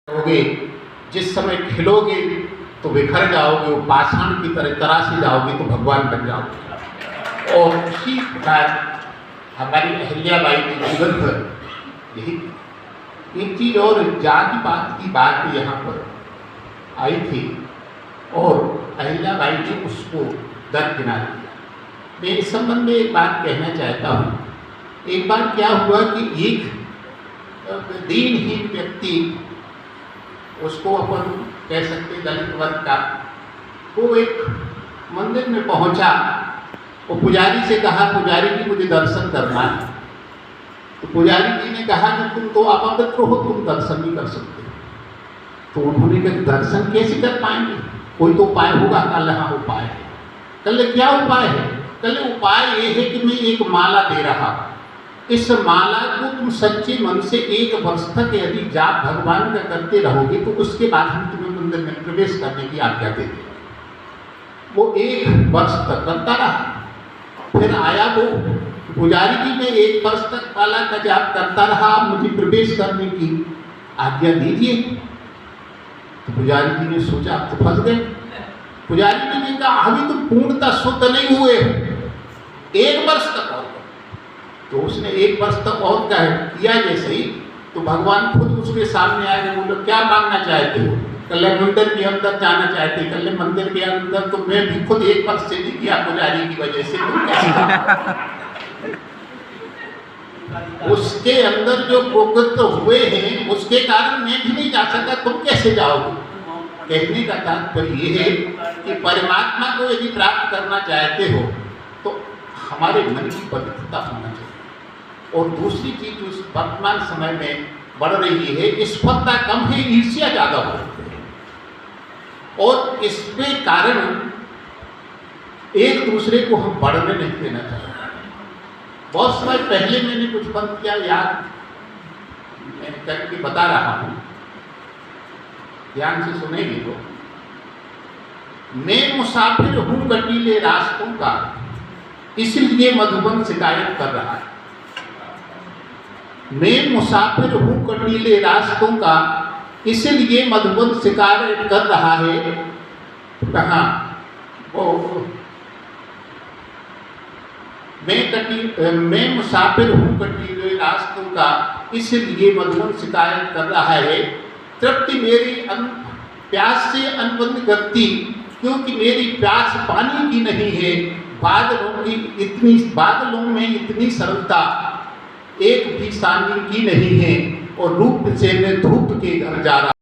होगे, जिस समय खिलोगे तो बिखर जाओगे, वो पाषाण की तरह तराशी जाओगे तो भगवान बन जाओगे। और उसी प्रकार हमारी अहिल्याबाई के जीवन पर यही एक चीज़ और जाति पात की बात यहाँ पर आई थी और अहिल्याबाई ने उसको दरकिनार किया। मैं इस संबंध में एक बात कहना चाहता हूँ। एक बार क्या हुआ कि एक दीनहीन व्यक्ति, उसको अपन कह सकते दलित वर्ग का, वो एक मंदिर में पहुंचा और पुजारी से कहा, पुजारी जी मुझे दर्शन करना है। तो पुजारी जी ने कहा कि तुम तो अपवित्र हो, तुम दर्शन नहीं कर सकते। तो उन्होंने कहा दर्शन कैसे कर पाएंगे, कोई तो उपाय होगा। कल हाँ उपाय है। कल क्या उपाय है? कल उपाय ये है कि मैं एक माला दे रहा हूँ, इस माला को तुम सच्चे मन से 1 वर्ष तक यदि जाप भगवान का करते रहोगे तो उसके बाद हम तुम्हें मंदिर में प्रवेश करने की आज्ञा देंगे। वो 1 वर्ष तक करता रहा। फिर आया वो पुजारी जी, मैं 1 वर्ष तक माला का जाप करता रहा, मुझे प्रवेश करने की आज्ञा दीजिए। तो पुजारी जी ने सोचा अब तो फंस गए। पुजारी जी ने कहा अभी तो पूर्णतः शुद्ध नहीं हुए, 1 वर्ष तक और। तो उसने 1 वर्ष तक और किया जैसे ही, तो भगवान खुद उसके सामने आए, बोले क्या मांगना चाहते हो? कल मंदिर के अंदर जाना चाहते, कल मंदिर के अंदर तो मैं भी खुद 1 वर्ष से नहीं किया पुजारी की वजह से, तो कैसे? उसके अंदर जो प्रोकृत हुए हैं उसके कारण मैं भी नहीं जा सका, तुम कैसे जाओगे? कहने का तात्पर्य ये है कि परमात्मा को यदि प्राप्त करना चाहते हो तो हमारे मन की पवित्रता होना चाहिए। और दूसरी चीज उस वर्तमान समय में बढ़ रही है, स्पर्धा कम है, ईर्ष्या ज़्यादा हो रही है। और इसके कारण एक दूसरे को हम बढ़ने नहीं देना चाहते। बहुत समय पहले मैंने कुछ बंद किया, याद मैं करके बता रहा हूँ, ध्यान से सुनेंगे तो। मैं मुसाफिर हूँ कटीले रास्तों का, इसलिए मधुबन शिकायत कर रहा है। मैं मुसाफिर हूँ कटीले रास्तों का, इसलिए मधुबन शिकायत कर रहा है। कहाँ? मैं मुसाफिर हूँ कटीले रास्तों का, इसलिए मधुबन शिकायत कर रहा है। तृप्ति मेरी प्यास से अनबंद करती, क्योंकि मेरी प्यास पानी की नहीं है। बादलों में इतनी सरलता एक भी सानी की नहीं है, और रूप से मैं धूप के घर जा रहा